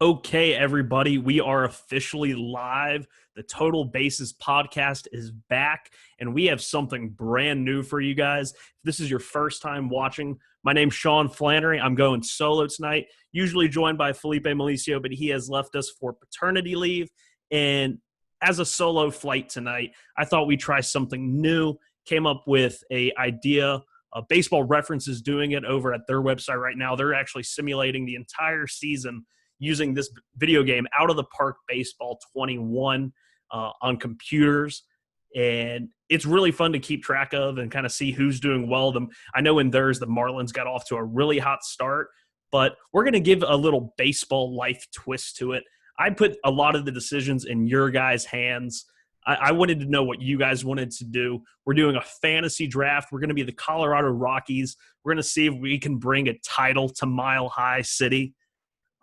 Okay, everybody, we are officially live. The Total Bases podcast is back, and we have something brand new for you guys. If this is your first time watching, my name's Sean Flannery. I'm going solo tonight, usually joined by Felipe Milicio, but he has left us for paternity leave. And as a solo flight tonight, I thought we'd try something new. Came up with an idea. Baseball Reference is doing it over at their website right now. They're actually simulating the entire season using this video game, Out of the Park Baseball 21, on computers. And it's really fun to keep track of and kind of see who's doing well. I know in theirs, the Marlins got off to a really hot start, but we're going to give a little baseball life twist to it. I put a lot of the decisions in your guys' hands. I wanted to know what you guys wanted to do. We're doing a fantasy draft. We're going to be the Colorado Rockies. We're going to see if we can bring a title to Mile High City.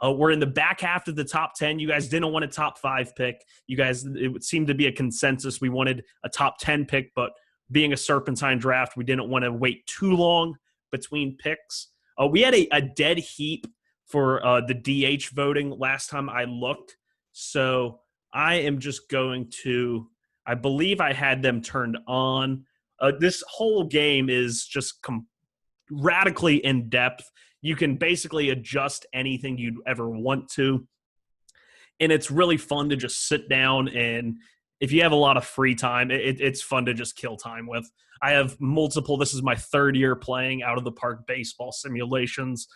We're in the back half of the top 10. You guys didn't want a top 5 pick. It seemed to be a consensus. We wanted a top 10 pick, but being a serpentine draft, we didn't want to wait too long between picks. We had a dead heap for the DH voting last time I looked. So I am just going to, I believe I had them turned on. This whole game is just radically in depth. You can basically adjust anything you'd ever want to. And it's really fun to just sit down, and if you have a lot of free time, it's fun to just kill time with. I have multiple. This is my third year playing Out of the Park baseball simulations.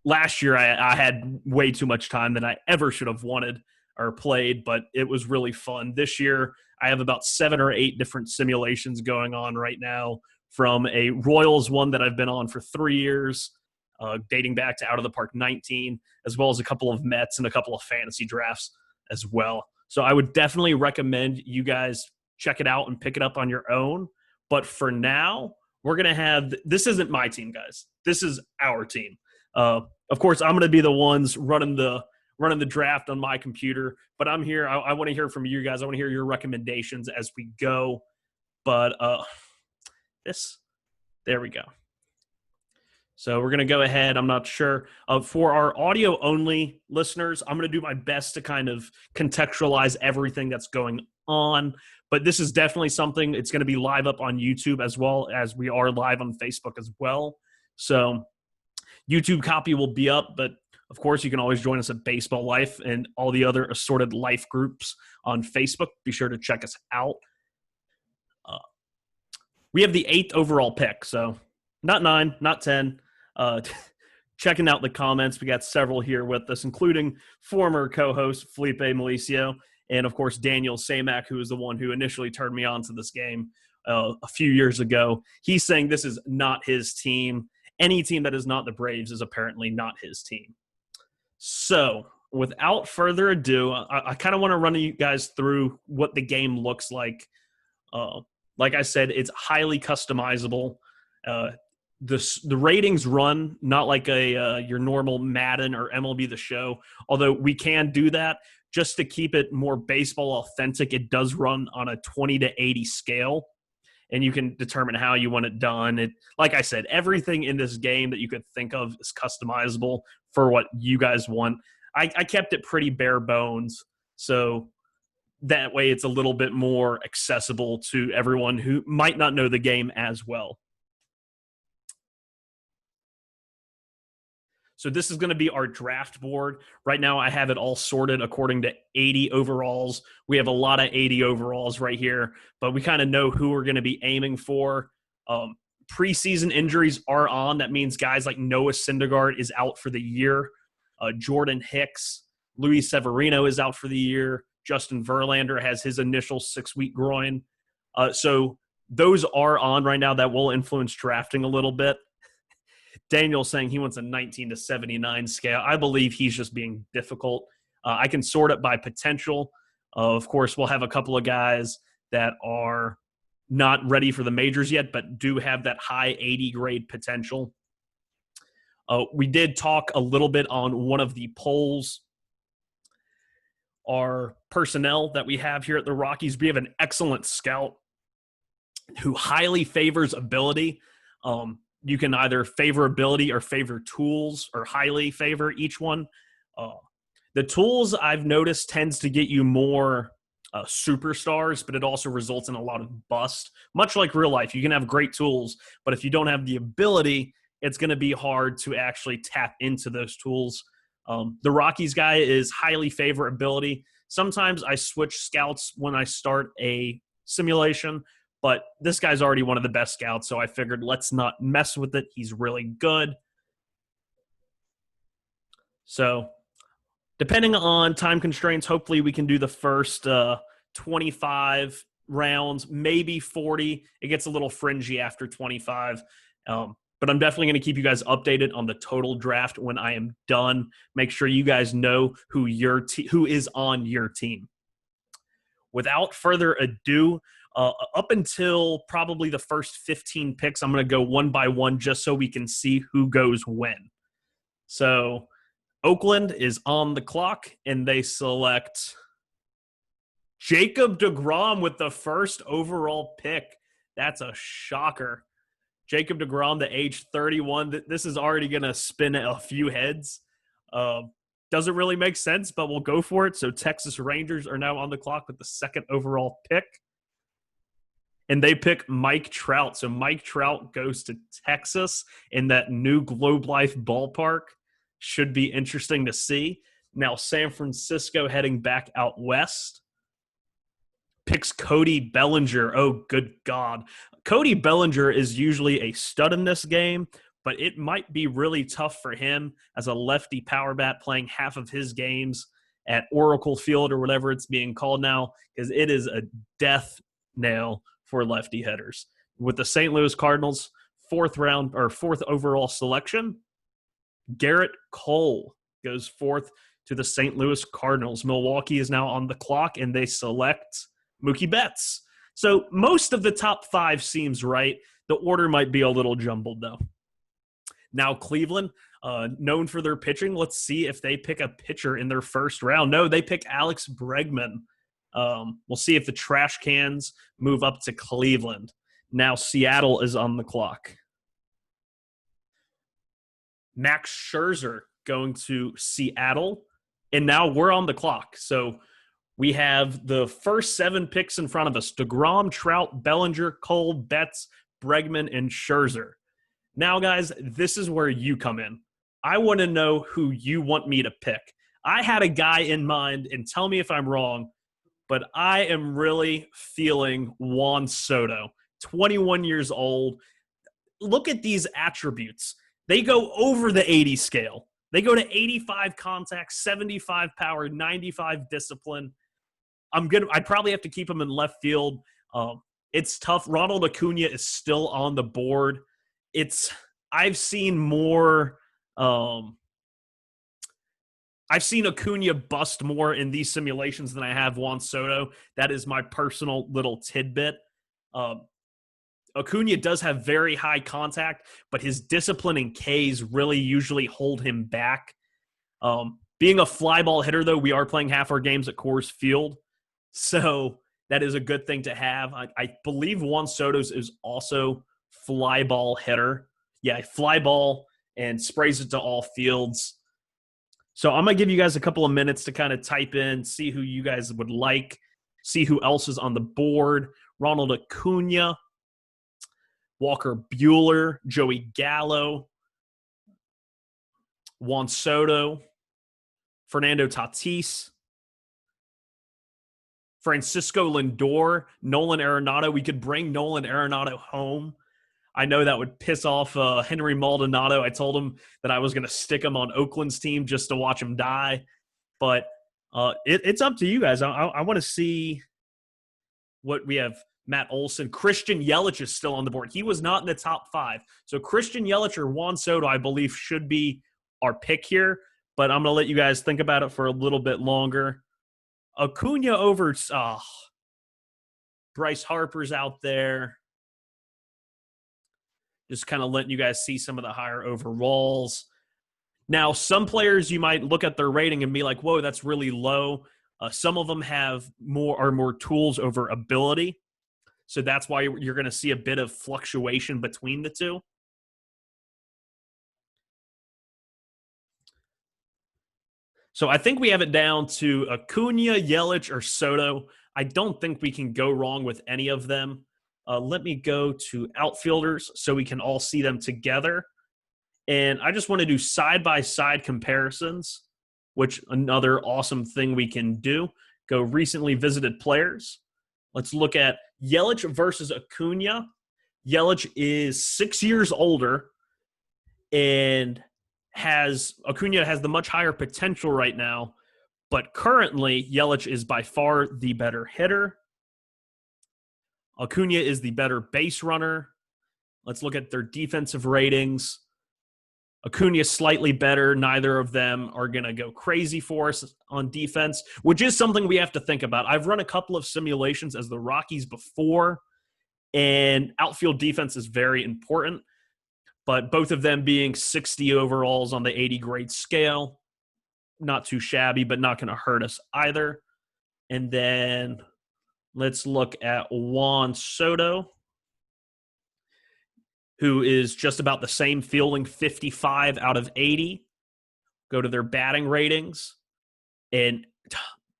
Last year, I had way too much time than I ever should have wanted or played, but it was really fun. This year, I have about 7 or 8 different simulations going on right now, from a Royals one that I've been on for 3 years, dating back to Out of the Park 19, as well as a couple of Mets and a couple of fantasy drafts as well. So I would definitely recommend you guys check it out and pick it up on your own. But for now, we're going to have – this isn't my team, guys. This is our team. Of course, I'm going to be the ones running the draft on my computer. But I'm here. I want to hear from you guys. I want to hear your recommendations as we go. But there we go. So we're going to go ahead. I'm not sure. For our audio-only listeners, I'm going to do my best to kind of contextualize everything that's going on. But this is definitely something. It's going to be live up on YouTube, as well as we are live on Facebook as well. So YouTube copy will be up, but of course, you can always join us at Baseball Life and all the other assorted life groups on Facebook. Be sure to check us out. We have the 8th overall pick, so not 9, not 10. Checking out the comments, we got several here with us, including former co-host Felipe Milicio, and of course Daniel Samak, who is the one who initially turned me on to this game a few years ago. He's saying this is not his team. Any team that is not the Braves is apparently not his team. So without further ado, I kind of want to run you guys through what the game looks like. Like I said, it's highly customizable. The ratings run not like your normal Madden or MLB The Show, although we can do that just to keep it more baseball authentic. It does run on a 20 to 80 scale, and you can determine how you want it done. Like I said, everything in this game that you could think of is customizable for what you guys want. I kept it pretty bare bones, so that way it's a little bit more accessible to everyone who might not know the game as well. So this is going to be our draft board. Right now I have it all sorted according to 80 overalls. We have a lot of 80 overalls right here, but we kind of know who we're going to be aiming for. Preseason injuries are on. That means guys like Noah Syndergaard is out for the year. Jordan Hicks, Luis Severino is out for the year. Justin Verlander has his initial 6-week groin. So those are on right now. That will influence drafting a little bit. Daniel's saying he wants a 19 to 79 scale. I believe he's just being difficult. I can sort it by potential. Of course, we'll have a couple of guys that are not ready for the majors yet, but do have that high 80 grade potential. We did talk a little bit on one of the polls. Our personnel that we have here at the Rockies, we have an excellent scout who highly favors ability. You can either favor ability or favor tools, or highly favor each one. Uh, the tools I've noticed tends to get you more superstars, but it also results in a lot of bust. Much like real life, you can have great tools, but if you don't have the ability, it's going to be hard to actually tap into those tools. The Rockies guy is highly favorability. Sometimes I switch scouts when I start a simulation, but this guy's already one of the best scouts, so I figured let's not mess with it. He's really good. So depending on time constraints, hopefully we can do the first 25 rounds, maybe 40. It gets a little fringy after 25. But I'm definitely going to keep you guys updated on the total draft when I am done. Make sure you guys know who is on your team. Without further ado, up until probably the first 15 picks, I'm going to go one by one just so we can see who goes when. So Oakland is on the clock, and they select Jacob Degrom with the first overall pick. That's a shocker. Jacob Degrom, the age 31. This is already going to spin a few heads. Doesn't really make sense, but we'll go for it. So Texas Rangers are now on the clock with the second overall pick. And they pick Mike Trout. So Mike Trout goes to Texas in that new Globe Life ballpark. Should be interesting to see. Now San Francisco heading back out west picks Cody Bellinger. Oh, good God. Cody Bellinger is usually a stud in this game, but it might be really tough for him as a lefty power bat playing half of his games at Oracle Field or whatever it's being called now, because it is a death nail for lefty hitters. With the St. Louis Cardinals, fourth overall selection, Garrett Cole goes fourth to the St. Louis Cardinals. Milwaukee is now on the clock, and they select Mookie Betts. So most of the top five seems right. The order might be a little jumbled, though. Now Cleveland, known for their pitching. Let's see if they pick a pitcher in their first round. No, they pick Alex Bregman. We'll see if the trash cans move up to Cleveland. Now Seattle is on the clock. Max Scherzer going to Seattle. And now we're on the clock. So we have the first 7 picks in front of us. Degrom, Trout, Bellinger, Cole, Betts, Bregman, and Scherzer. Now, guys, this is where you come in. I want to know who you want me to pick. I had a guy in mind, and tell me if I'm wrong, but I am really feeling Juan Soto, 21 years old. Look at these attributes. They go over the 80 scale. They go to 85 contact, 75 power, 95 discipline. I'd probably have to keep him in left field. It's tough. Ronald Acuna is still on the board. I've seen more. I've seen Acuna bust more in these simulations than I have Juan Soto. That is my personal little tidbit. Acuna does have very high contact, but his discipline and Ks really usually hold him back. Being a fly ball hitter, though, we are playing half our games at Coors Field, so that is a good thing to have. I believe Juan Soto's is also fly ball hitter. Yeah, fly ball and sprays it to all fields. So I'm going to give you guys a couple of minutes to kind of type in, see who you guys would like, see who else is on the board. Ronald Acuna, Walker Buehler, Joey Gallo, Juan Soto, Fernando Tatis, Francisco Lindor, Nolan Arenado. We could bring Nolan Arenado home. I know that would piss off Henry Maldonado. I told him that I was going to stick him on Oakland's team just to watch him die. But it's up to you guys. I want to see what we have. Matt Olson. Christian Yelich is still on the board. He was not in the top 5. So Christian Yelich or Juan Soto, I believe, should be our pick here. But I'm going to let you guys think about it for a little bit longer. Acuna over Bryce Harper's out there. Just kind of letting you guys see some of the higher overalls. Now, some players you might look at their rating and be like, whoa, that's really low. Some of them have more tools over ability. So that's why you're going to see a bit of fluctuation between the two. So I think we have it down to Acuna, Yelich, or Soto. I don't think we can go wrong with any of them. Let me go to outfielders so we can all see them together. And I just want to do side-by-side comparisons, which another awesome thing we can do. Go recently visited players. Let's look at Yelich versus Acuna. Yelich is 6 years older and Acuna has the much higher potential right now, but currently Yelich is by far the better hitter. Acuna is the better base runner. Let's look at their defensive ratings. Acuna is slightly better. Neither of them are going to go crazy for us on defense, which is something we have to think about. I've run a couple of simulations as the Rockies before, and outfield defense is very important. But both of them being 60 overalls on the 80 grade scale, not too shabby, but not going to hurt us either. And then let's look at Juan Soto, who is just about the same, fielding 55 out of 80. Go to their batting ratings. And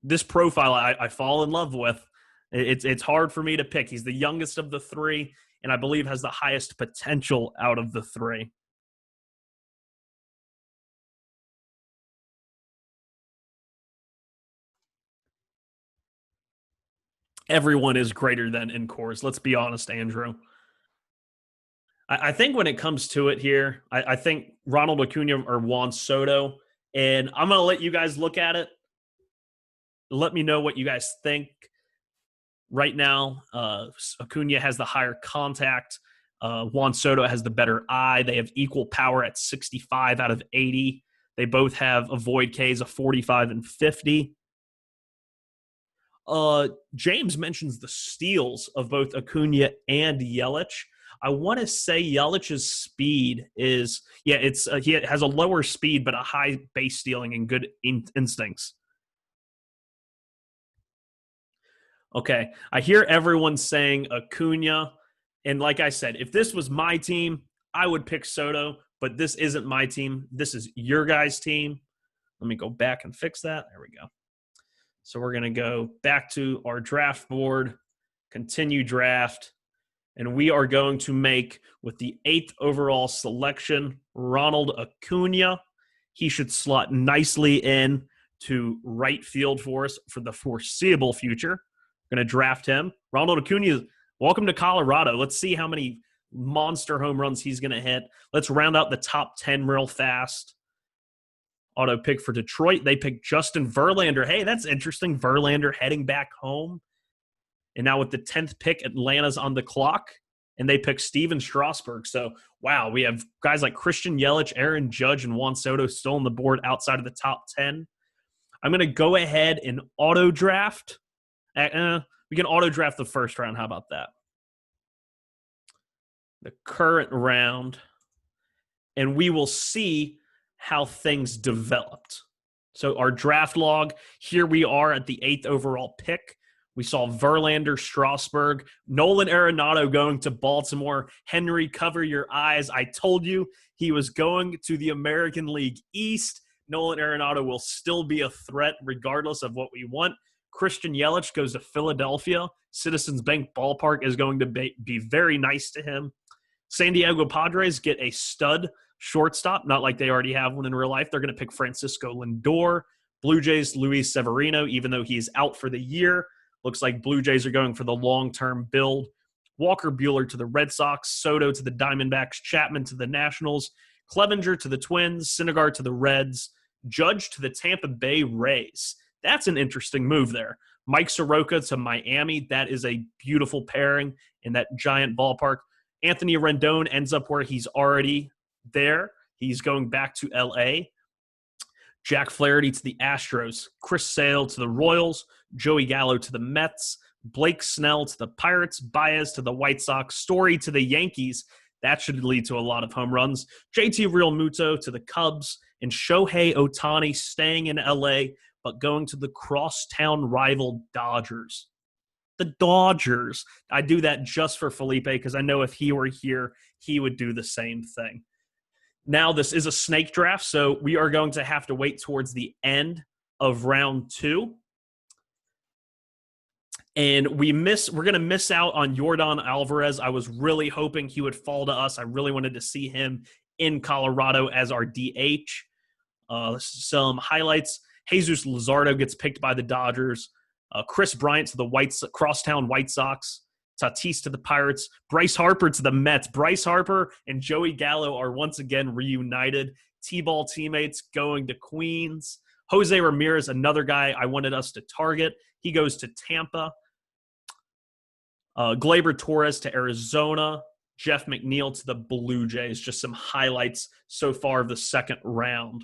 this profile I fall in love with. It's hard for me to pick. He's the youngest of the three, and I believe has the highest potential out of the three. Everyone is greater than in cores. Let's be honest, Andrew. I think when it comes to it here, I think Ronald Acuna or Juan Soto, and I'm going to let you guys look at it. Let me know what you guys think. Right now, Acuna has the higher contact. Juan Soto has the better eye. They have equal power at 65 out of 80. They both have avoid Ks of 45 and 50. James mentions the steals of both Acuna and Yelich. I want to say Yelich's speed is, he has a lower speed, but a high base stealing and good instincts. Okay, I hear everyone saying Acuna, and like I said, if this was my team, I would pick Soto, but this isn't my team. This is your guys' team. Let me go back and fix that. There we go. So we're going to go back to our draft board, continue draft, and we are going to make, with the 8th overall selection, Ronald Acuna. He should slot nicely in to right field for us for the foreseeable future. Going to draft him. Ronald Acuna, welcome to Colorado. Let's see how many monster home runs he's going to hit. Let's round out the top 10 real fast. Auto pick for Detroit. They picked Justin Verlander. Hey, that's interesting. Verlander heading back home. And now with the 10th pick, Atlanta's on the clock. And they pick Steven Strasburg. So, wow, we have guys like Christian Yelich, Aaron Judge, and Juan Soto still on the board outside of the top 10. I'm going to go ahead and auto draft. We can auto draft the first round. How about that? The current round. And we will see how things developed. So our draft log, here we are at the 8th overall pick. We saw Verlander, Strasburg, Nolan Arenado going to Baltimore. Henry, cover your eyes. I told you he was going to the American League East. Nolan Arenado will still be a threat regardless of what we want. Christian Yelich goes to Philadelphia. Citizens Bank Ballpark is going to be very nice to him. San Diego Padres get a stud shortstop, not like they already have one in real life. They're going to pick Francisco Lindor. Blue Jays, Luis Severino, even though he's out for the year. Looks like Blue Jays are going for the long-term build. Walker Buehler to the Red Sox, Soto to the Diamondbacks, Chapman to the Nationals, Clevenger to the Twins, Syndergaard to the Reds, Judge to the Tampa Bay Rays. That's an interesting move there. Mike Soroka to Miami. That is a beautiful pairing in that giant ballpark. Anthony Rendon ends up where he's already there. He's going back to L.A. Jack Flaherty to the Astros. Chris Sale to the Royals. Joey Gallo to the Mets. Blake Snell to the Pirates. Baez to the White Sox. Story to the Yankees. That should lead to a lot of home runs. JT Realmuto to the Cubs. And Shohei Ohtani staying in L.A., but going to the crosstown rival Dodgers. The Dodgers. I do that just for Felipe because I know if he were here, he would do the same thing. Now, this is a snake draft, so we are going to have to wait towards the end of round 2. And we're going to miss out on Yordan Alvarez. I was really hoping he would fall to us. I really wanted to see him in Colorado as our DH. Some highlights. Jesus Luzardo gets picked by the Dodgers. Chris Bryant to the Crosstown White Sox. Tatis to the Pirates. Bryce Harper to the Mets. Bryce Harper and Joey Gallo are once again reunited. T-ball teammates going to Queens. Jose Ramirez, another guy I wanted us to target. He goes to Tampa. Gleyber Torres to Arizona. Jeff McNeil to the Blue Jays. Just some highlights so far of the second round.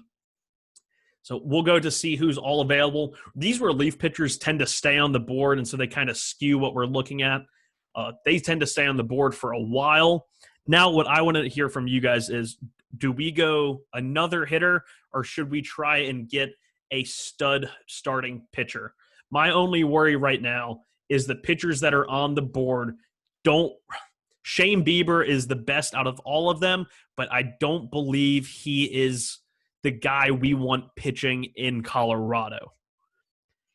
So we'll go to see who's all available. These relief pitchers tend to stay on the board, and so they kind of skew what we're looking at. They tend to stay on the board for a while. Now what I want to hear from you guys is, do we go another hitter, or should we try and get a stud starting pitcher? My only worry right now is the pitchers that are on the board Shane Bieber is the best out of all of them, but I don't believe he is the guy we want pitching in Colorado.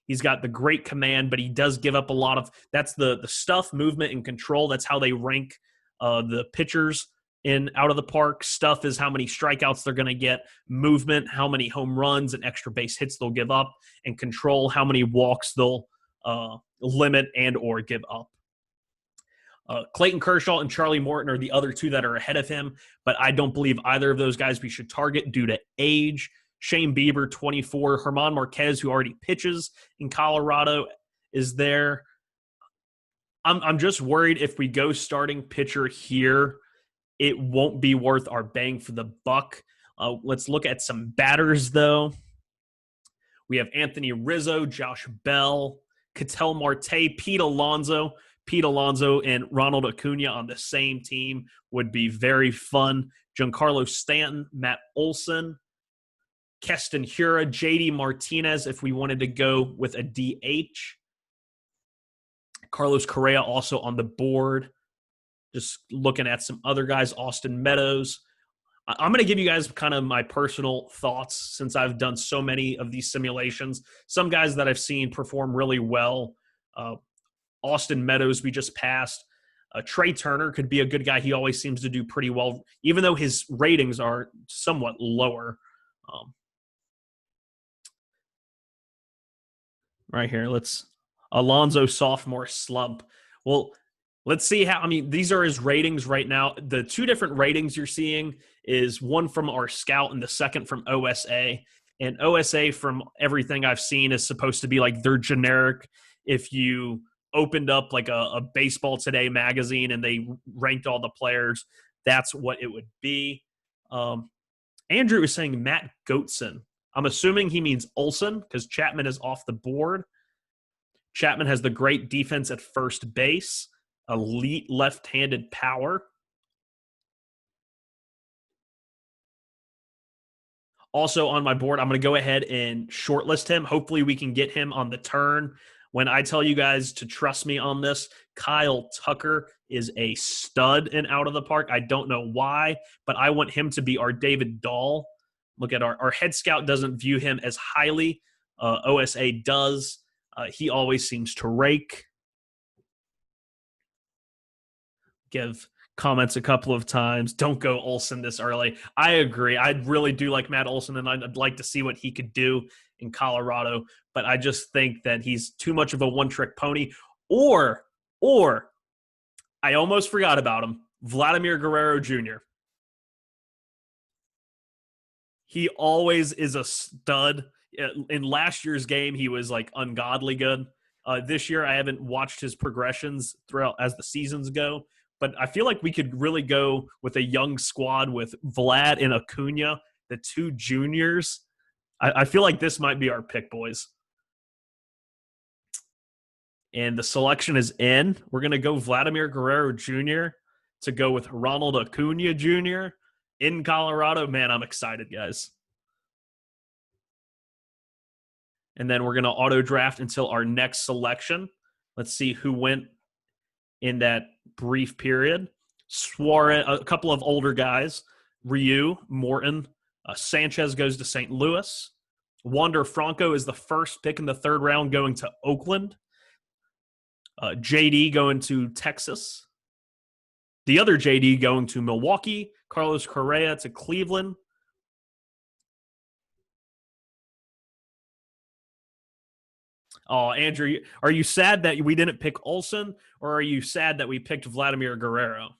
He's got the great command, but he does give up a lot of – that's the stuff, movement, and control. That's how they rank the pitchers out of the park. Stuff is how many strikeouts they're going to get. Movement, how many home runs and extra base hits they'll give up. And control, how many walks they'll limit and or give up. Clayton Kershaw and Charlie Morton are the other two that are ahead of him, but I don't believe either of those guys we should target due to age. Shane Bieber, 24. Herman Marquez, who already pitches in Colorado, is there. I'm just worried if we go starting pitcher here, it won't be worth our bang for the buck. Let's look at some batters, though. We have Anthony Rizzo, Josh Bell, Ketel Marte, Pete Alonso. Pete Alonso and Ronald Acuna on the same team would be very fun. Giancarlo Stanton, Matt Olson, Keston Hiura, JD Martinez if we wanted to go with a DH. Carlos Correa also on the board. Just looking at some other guys, Austin Meadows. I'm going to give you guys kind of my personal thoughts since I've done so many of these simulations. Some guys that I've seen perform really well. Austin Meadows, we just passed. Trey Turner could be a good guy. He always seems to do pretty well, even though his ratings are somewhat lower. Right here, Alonso sophomore slump. Well, let's see these are his ratings right now. The two different ratings you're seeing is one from our scout and the second from OSA. And OSA, from everything I've seen, is supposed to be like their generic. If you opened up like a Baseball Today magazine and they ranked all the players, that's what it would be. Andrew is saying Matt Goetson. I'm assuming he means Olson because Chapman is off the board. Chapman has the great defense at first base, elite left-handed power. Also on my board, I'm going to go ahead and shortlist him. Hopefully we can get him on the turn. When I tell you guys to trust me on this, Kyle Tucker is a stud in out of the park. I don't know why, but I want him to be our David Dahl. Look at our head scout doesn't view him as highly. OSA does. He always seems to rake. Give comments a couple of times. Don't go Olson this early. I agree. I really do like Matt Olson, and I'd like to see what he could do in Colorado. But I just think that he's too much of a one-trick pony. Or I almost forgot about him, Vladimir Guerrero Jr. He always is a stud. In last year's game, he was like ungodly good. This year, I haven't watched his progressions throughout as the seasons go, but I feel like we could really go with a young squad with Vlad and Acuna, the two juniors. I feel like this might be our pick, boys. And the selection is in. We're going to go Vladimir Guerrero Jr. to go with Ronald Acuna Jr. in Colorado. Man, I'm excited, guys. And then we're going to auto draft until our next selection. Let's see who went in that brief period. Suarez, a couple of older guys. Ryu, Morton. Sanchez goes to St. Louis. Wander Franco is the first pick in the third round going to Oakland. JD going to Texas. The other JD going to Milwaukee. Carlos Correa to Cleveland. Oh, Andrew, are you sad that we didn't pick Olsen, or are you sad that we picked Vladimir Guerrero?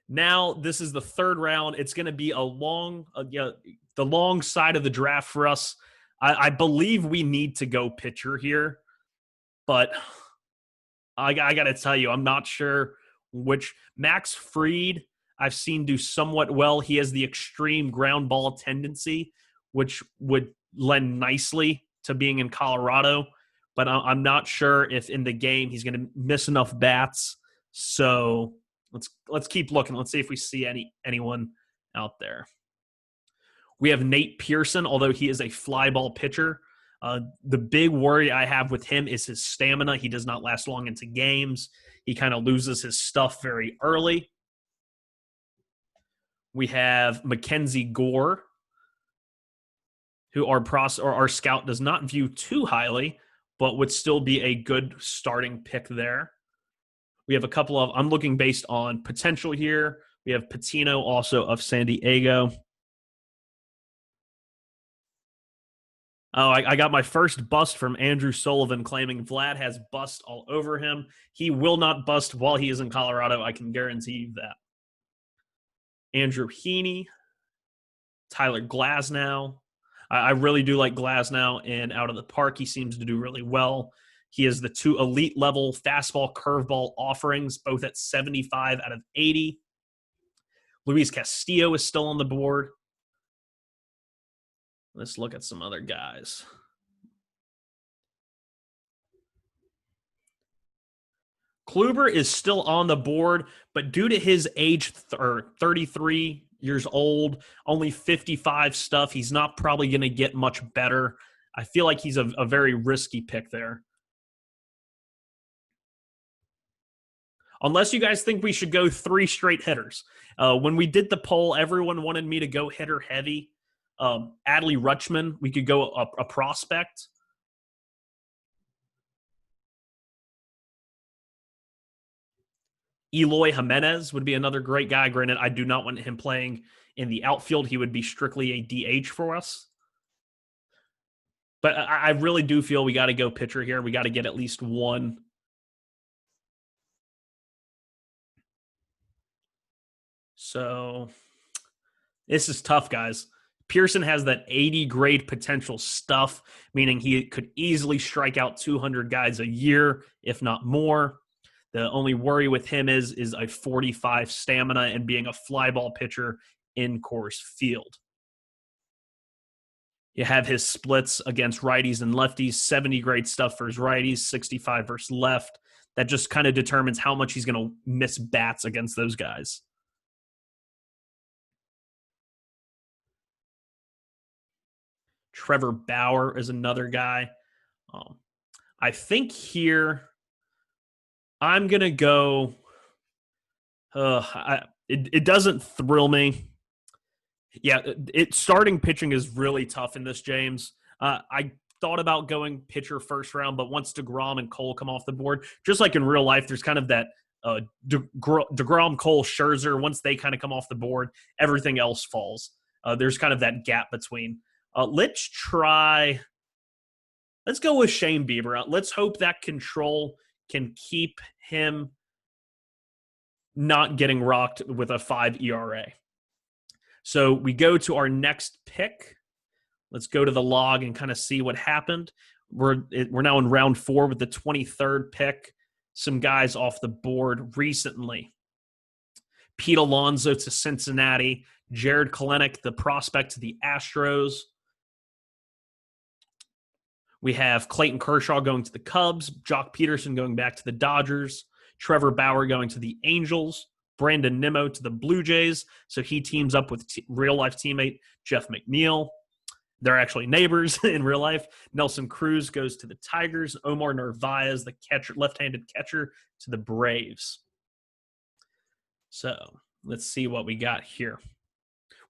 Now, this is the third round. It's going to be the long side of the draft for us. I believe we need to go pitcher here, but I got to tell you, I'm not sure which. Max Fried, I've seen do somewhat well. He has the extreme ground ball tendency, which would lend nicely to being in Colorado, but I'm not sure if in the game he's going to miss enough bats. So let's keep looking. Let's see if we see anyone out there. We have Nate Pearson, although he is a fly ball pitcher. The big worry I have with him is his stamina. He does not last long into games. He kind of loses his stuff very early. We have Mackenzie Gore, who our scout does not view too highly, but would still be a good starting pick there. We have a couple of, I'm looking based on potential here. We have Pitino, also of San Diego. Oh, I got my first bust from Andrew Sullivan claiming Vlad has bust all over him. He will not bust while he is in Colorado. I can guarantee you that. Andrew Heaney, Tyler Glasnow. I really do like Glasnow, and out of the park, he seems to do really well. He has the two elite level fastball curveball offerings, both at 75 out of 80. Louise Castillo is still on the board. Let's look at some other guys. Kluber is still on the board, but due to his age, 33 years old, only 55 stuff, he's not probably going to get much better. I feel like he's a very risky pick there. Unless you guys think we should go 3 straight hitters. When we did the poll, everyone wanted me to go hitter heavy. Adley Rutschman, we could go a prospect. Eloy Jimenez would be another great guy. Granted, I do not want him playing in the outfield. He would be strictly a DH for us. But I really do feel we got to go pitcher here. We got to get at least one. So this is tough, guys. Pearson has that 80 grade potential stuff, meaning he could easily strike out 200 guys a year, if not more. The only worry with him is a 45 stamina and being a fly ball pitcher in Coors Field. You have his splits against righties and lefties, 70 grade stuff for his righties, 65 versus left. That just kind of determines how much he's going to miss bats against those guys. Trevor Bauer is another guy. I think here I'm going to go it doesn't thrill me. Yeah, starting pitching is really tough in this, James. I thought about going pitcher first round, but once Degrom and Cole come off the board, just like in real life, there's kind of that Degrom, Cole, Scherzer. Once they kind of come off the board, everything else falls. There's kind of that gap between. Let's go with Shane Bieber. Let's hope that control can keep him not getting rocked with a 5 ERA. So we go to our next pick. Let's go to the log and kind of see what happened. We're now in round 4 with the 23rd pick. Some guys off the board recently. Pete Alonso to Cincinnati. Jared Kelenic, the prospect to the Astros. We have Clayton Kershaw going to the Cubs, Jock Peterson going back to the Dodgers, Trevor Bauer going to the Angels, Brandon Nimmo to the Blue Jays, so he teams up with real-life teammate Jeff McNeil. They're actually neighbors in real life. Nelson Cruz goes to the Tigers, Omar Narvaez, the left-handed catcher, to the Braves. So let's see what we got here.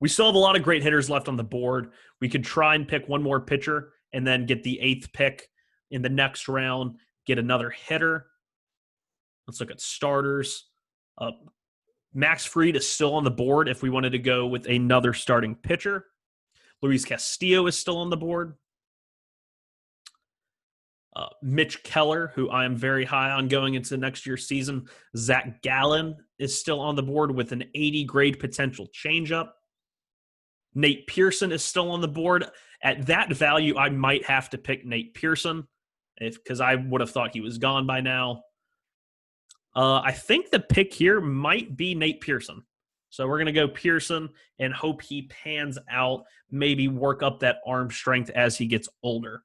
We still have a lot of great hitters left on the board. We could try and pick one more pitcher and then get the 8th pick in the next round, get another hitter. Let's look at starters. Max Fried is still on the board if we wanted to go with another starting pitcher. Louise Castillo is still on the board. Mitch Keller, who I am very high on going into next year's season. Zach Gallen is still on the board with an 80 grade potential changeup. Nate Pearson is still on the board. At that value, I might have to pick Nate Pearson because I would have thought he was gone by now. I think the pick here might be Nate Pearson. So we're going to go Pearson and hope he pans out, maybe work up that arm strength as he gets older.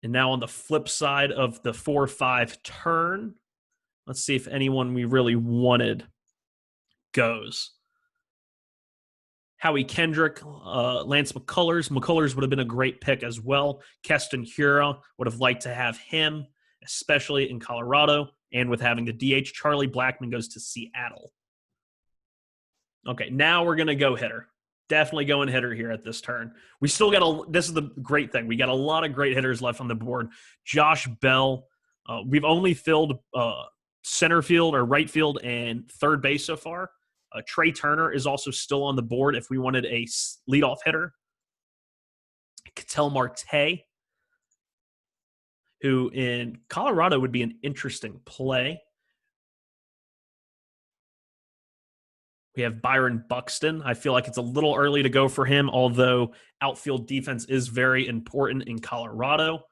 And now on the flip side of the 4-5 turn, let's see if anyone we really wanted goes. Howie Kendrick, Lance McCullers. McCullers would have been a great pick as well. Keston Hiura would have liked to have him, especially in Colorado. And with having the DH, Charlie Blackmon goes to Seattle. Okay, now we're going to go hitter. Definitely going hitter here at this turn. We still got this is the great thing. We got a lot of great hitters left on the board. Josh Bell. We've only filled center field or right field and third base so far. Trey Turner is also still on the board if we wanted a leadoff hitter. Ketel Marte, who in Colorado would be an interesting play. We have Byron Buxton. I feel like it's a little early to go for him, although outfield defense is very important in Colorado.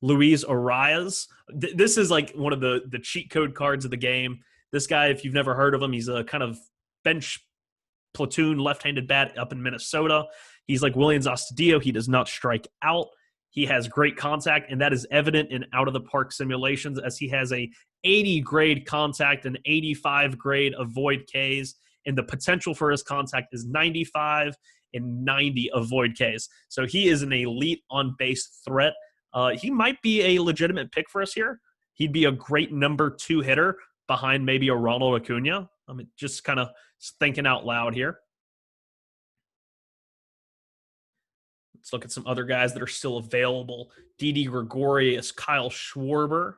Luis Arias. This is like one of the cheat code cards of the game. This guy, if you've never heard of him, he's a kind of bench platoon left-handed bat up in Minnesota. He's like Williams Astudillo. He does not strike out. He has great contact, and that is evident in out-of-the-park simulations as he has a 80-grade contact and 85-grade avoid Ks, and the potential for his contact is 95 and 90 avoid Ks. So he is an elite on-base threat. He might be a legitimate pick for us here. He'd be a great number 2 hitter behind maybe a Ronald Acuna. I'm just kind of thinking out loud here. Let's look at some other guys that are still available. Didi Gregorius, Kyle Schwarber.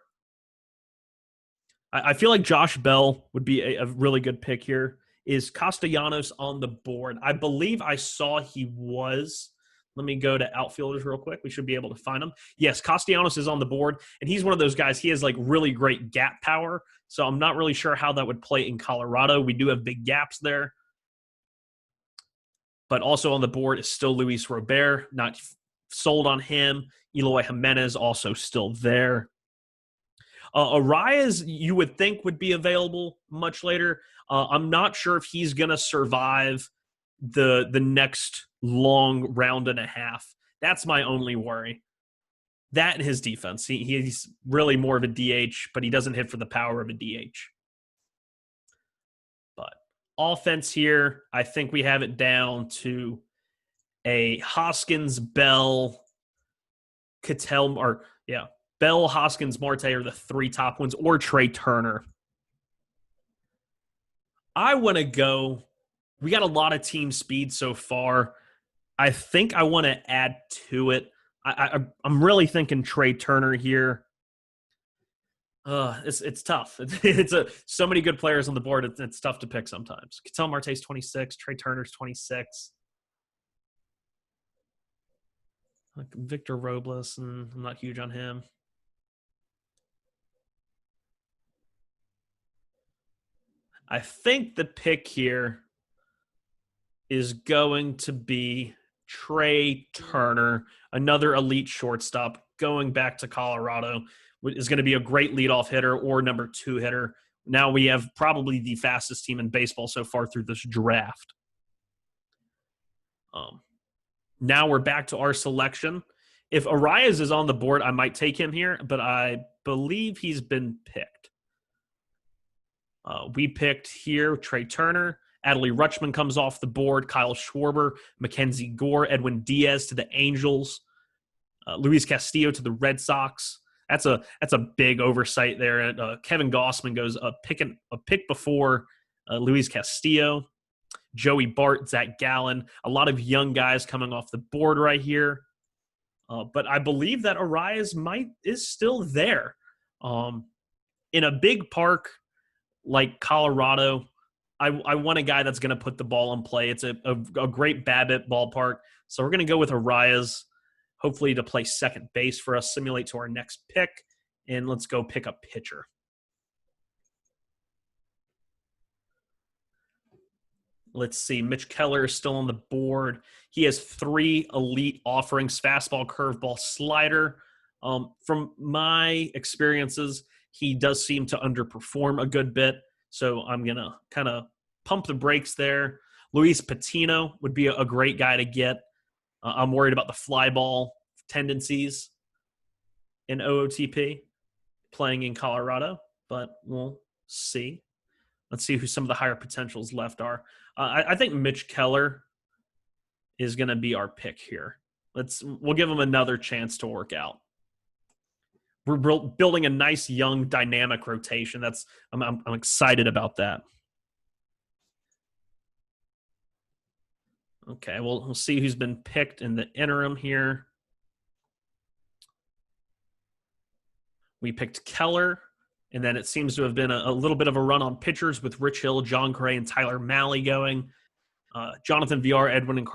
I feel like Josh Bell would be a really good pick here. Is Castellanos on the board? I believe I saw he was. Let me go to outfielders real quick. We should be able to find him. Yes, Castellanos is on the board, and he's one of those guys. He has like really great gap power, so I'm not really sure how that would play in Colorado. We do have big gaps there. But also on the board is still Luis Robert, not sold on him. Eloy Jimenez also still there. Arias, you would think, would be available much later. I'm not sure if he's going to survive the next long round and a half. That's my only worry. That and his defense. He's really more of a DH, but he doesn't hit for the power of a DH. But offense here, I think we have it down to a Hoskins, Bell, Bell, Hoskins, Marte are the 3 top ones, or Trey Turner. I want to go. We got a lot of team speed so far. I think I want to add to it. I'm really thinking Trey Turner here. It's tough. It's so many good players on the board. It's tough to pick sometimes. Ketel Marte's 26. Trey Turner's 26. Like Victor Robles, and I'm not huge on him. I think the pick here is going to be Trey Turner, another elite shortstop going back to Colorado. Is going to be a great leadoff hitter or number 2 hitter. Now we have probably the fastest team in baseball so far through this draft. Now we're back to our selection. If Arias is on the board, I might take him here, but I believe he's been picked. We picked here Trey Turner. Adley Rutschman comes off the board. Kyle Schwarber, Mackenzie Gore, Edwin Diaz to the Angels. Luis Castillo to the Red Sox. That's a big oversight there. Kevin Gossman goes a pick before Louise Castillo, Joey Bart, Zach Gallen. A lot of young guys coming off the board right here. But I believe that Arias is still there. In a big park like Colorado, I want a guy that's going to put the ball in play. It's a great BABIP ballpark. So we're going to go with Arias, hopefully to play second base for us, simulate to our next pick. And let's go pick a pitcher. Let's see. Mitch Keller is still on the board. He has 3 elite offerings: fastball, curveball, slider. From my experiences, he does seem to underperform a good bit. So I'm going to kind of pump the brakes there. Louise Pitino would be a great guy to get. I'm worried about the fly ball tendencies in OOTP playing in Colorado, but we'll see. Let's see who some of the higher potentials left are. I think Mitch Keller is going to be our pick here. We'll give him another chance to work out. We're building a nice, young, dynamic rotation. I'm excited about that. Okay, we'll see who's been picked in the interim here. We picked Keller, and then it seems to have been a little bit of a run on pitchers with Rich Hill, John Gray, and Tyler Malley going. Jonathan Villar, Edwin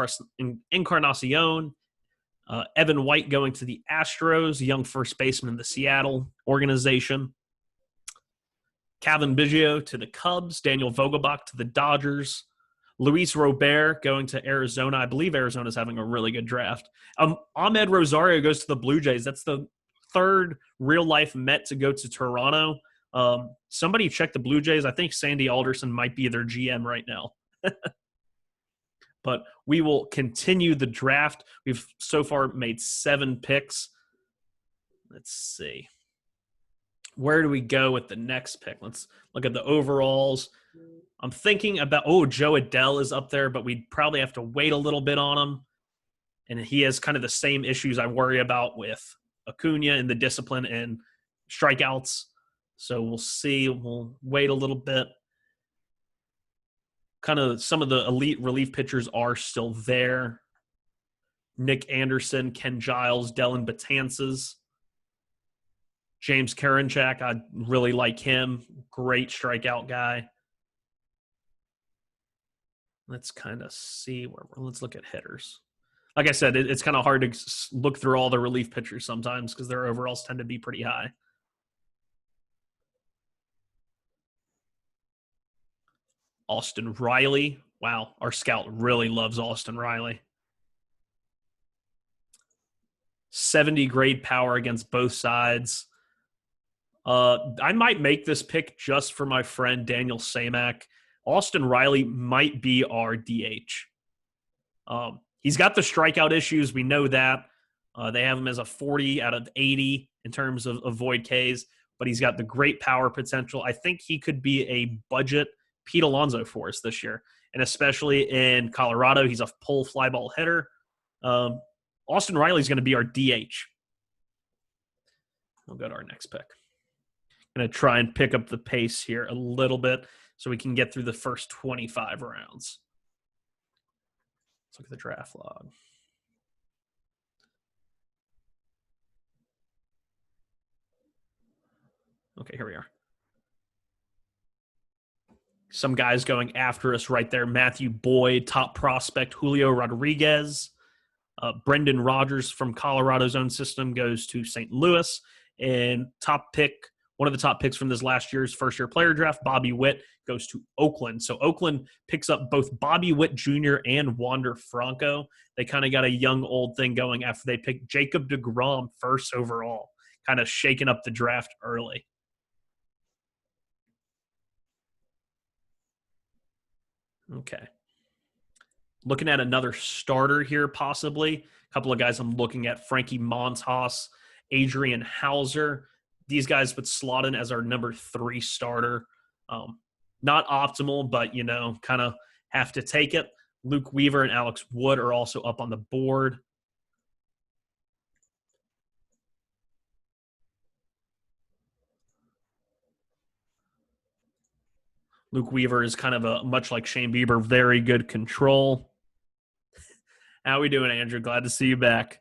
Encarnacion, Evan White going to the Astros, young first baseman in the Seattle organization. Calvin Biggio to the Cubs, Daniel Vogelbach to the Dodgers, Luis Robert going to Arizona. I believe Arizona's having a really good draft. Ahmed Rosario goes to the Blue Jays. That's the 3rd real-life Met to go to Toronto. Somebody check the Blue Jays. I think Sandy Alderson might be their GM right now. But we will continue the draft. We've so far made 7 picks. Let's see. Where do we go with the next pick? Let's look at the overalls. I'm thinking about, Joe Adele is up there, but we'd probably have to wait a little bit on him. And he has kind of the same issues I worry about with Acuna in the discipline and strikeouts. So we'll see. We'll wait a little bit. Kind of some of the elite relief pitchers are still there. Nick Anderson, Ken Giles, Dellin Betances, James Karinchak. I really like him. Great strikeout guy. Let's kind of see let's look at hitters. Like I said, it's kind of hard to look through all the relief pitchers sometimes because their overalls tend to be pretty high. Austin Reilly. Wow, our scout really loves Austin Reilly. 70 grade power against both sides. I might make this pick just for my friend Daniel Samak. Austin Reilly might be our DH. He's got the strikeout issues. We know that. They have him as a 40 out of 80 in terms of void Ks, but he's got the great power potential. I think he could be a budget Pete Alonso for us this year, and especially in Colorado. He's a pull fly ball hitter. Austin Reilly is going to be our DH. We'll go to our next pick. I'm going to try and pick up the pace here a little bit so we can get through the first 25 rounds. Let's look at the draft log. Okay, here we are. Some guys going after us right there. Matthew Boyd, top prospect. Julio Rodriguez. Brendan Rodgers from Colorado's own system goes to St. Louis. And top pick, one of the top picks from this last year's first-year player draft, Bobby Witt, goes to Oakland. So Oakland picks up both Bobby Witt Jr. and Wander Franco. They kind of got a young old thing going after they picked Jacob Degrom first overall, kind of shaking up the draft early. Okay. Looking at another starter here, possibly. A couple of guys I'm looking at, Frankie Montas, Adrian Hauser. These guys would slot in as our number 3 starter. Not optimal, but, kind of have to take it. Luke Weaver and Alex Wood are also up on the board. Luke Weaver is kind of a much like Shane Bieber, very good control. How we doing, Andrew? Glad to see you back.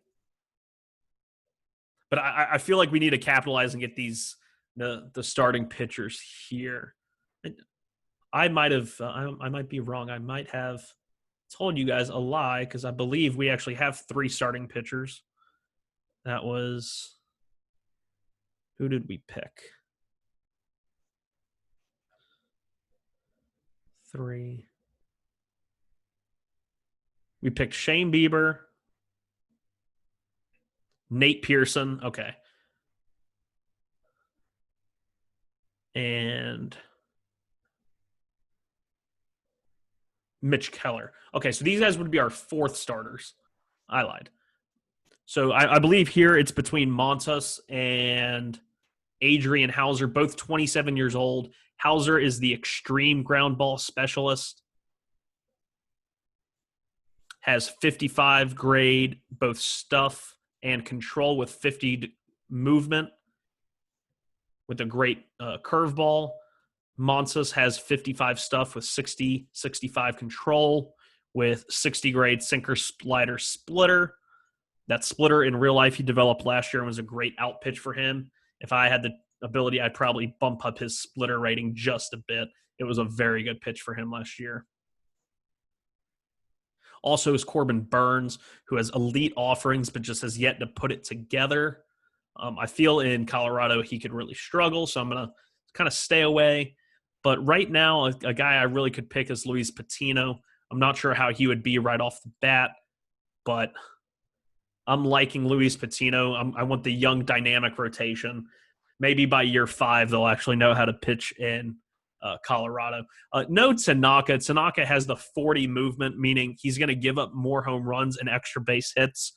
But I feel like we need to capitalize and get the starting pitchers here. I might have I might be wrong. I might have told you guys a lie because I believe we actually have 3 starting pitchers. That was, who did we pick? 3. We picked Shane Bieber, Nate Pearson, okay, and Mitch Keller. Okay, so these guys would be our 4th starters. I lied. So I believe here it's between Montas and Adrian Hauser, both 27 years old. Hauser is the extreme ground ball specialist. Has 55 grade, both stuff and control with 50 movement with a great curveball. Montas has 55 stuff with 60, 65 control with 60 grade sinker slider splitter. That splitter in real life he developed last year and was a great out pitch for him. If I had the ability, I'd probably bump up his splitter rating just a bit. It was a very good pitch for him last year. Also is Corbin Burns, who has elite offerings but just has yet to put it together. I feel in Colorado he could really struggle, so I'm going to kind of stay away. But right now, a guy I really could pick is Louise Pitino. I'm not sure how he would be right off the bat, but I'm liking Louise Pitino. I want the young, dynamic rotation. Maybe by year 5, they'll actually know how to pitch in Colorado. No Tanaka. Tanaka has the 40 movement, meaning he's going to give up more home runs and extra base hits,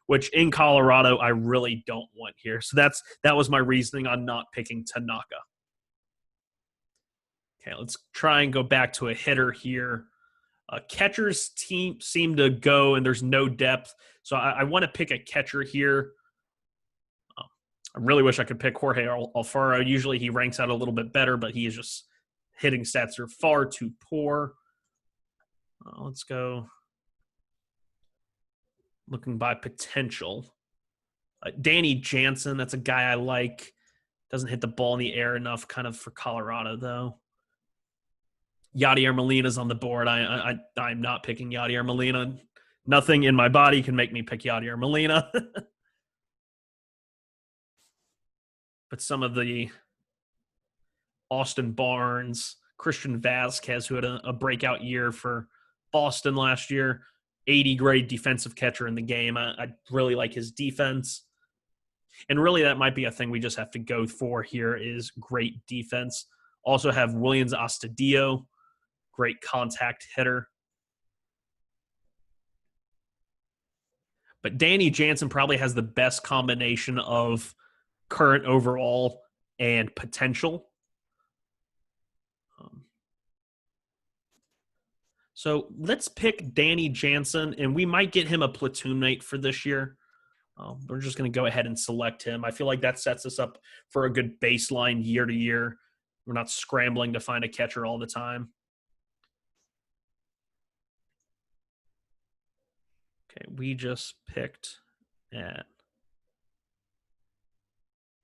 which in Colorado I really don't want here. So that was my reasoning on not picking Tanaka. Okay, let's try and go back to a hitter here. Catchers team seem to go, and there's no depth. So I want to pick a catcher here. I really wish I could pick Jorge Alfaro. Usually he ranks out a little bit better, but he is just hitting stats are far too poor. Let's go looking by potential. Danny Jansen, that's a guy I like. Doesn't hit the ball in the air enough kind of for Colorado, though. Yadier Molina's on the board. I'm not picking Yadier Molina. Nothing in my body can make me pick Yadier Molina. But some of the Austin Barnes, Christian Vasquez, who had a breakout year for Boston last year, 80 grade defensive catcher in the game. I really like his defense. And really that might be a thing we just have to go for here is great defense. Also have Williams Astudillo, great contact hitter. But Danny Jansen probably has the best combination of current overall and potential. So let's pick Danny Jansen, and we might get him a platoon mate for this year. We're just going to go ahead and select him. I feel like that sets us up for a good baseline year to year. We're not scrambling to find a catcher all the time. Okay, we just picked at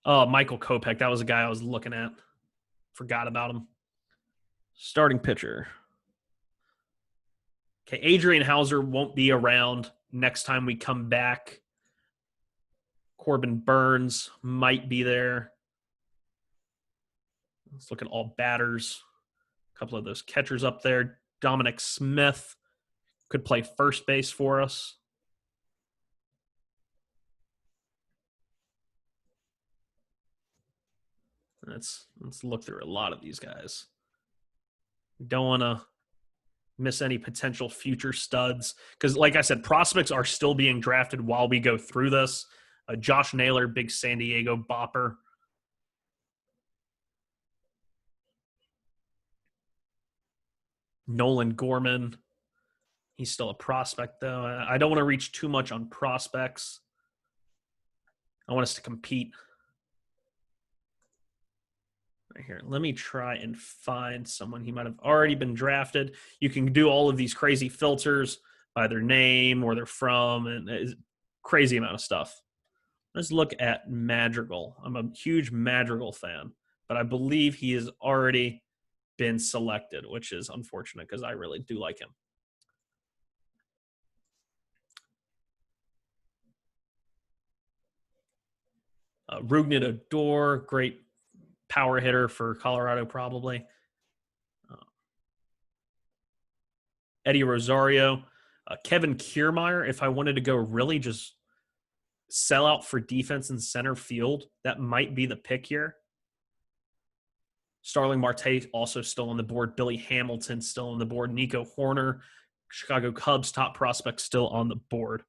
Michael Kopech. That was a guy I was looking at. Forgot about him. Starting pitcher. Okay, Adrian Hauser won't be around next time we come back. Corbin Burns might be there. Let's look at all batters. A couple of those catchers up there. Dominic Smith could play first base for us. Let's look through a lot of these guys. Don't want to miss any potential future studs because, like I said, prospects are still being drafted while we go through this. Josh Naylor, big San Diego bopper. Nolan Gorman. He's still a prospect, though. I don't want to reach too much on prospects. I want us to compete. Right here. Let me try and find someone. He might have already been drafted. You can do all of these crazy filters by their name, where they're from, and it's crazy amount of stuff. Let's look at Madrigal. I'm a huge Madrigal fan, but I believe he has already been selected, which is unfortunate because I really do like him. Rougned Odor, great power hitter for Colorado, probably. Eddie Rosario, Kevin Kiermaier. If I wanted to go really just sell out for defense in center field, that might be the pick here. Starling Marte also still on the board. Billy Hamilton still on the board. Nico Horner, Chicago Cubs top prospect, still on the board.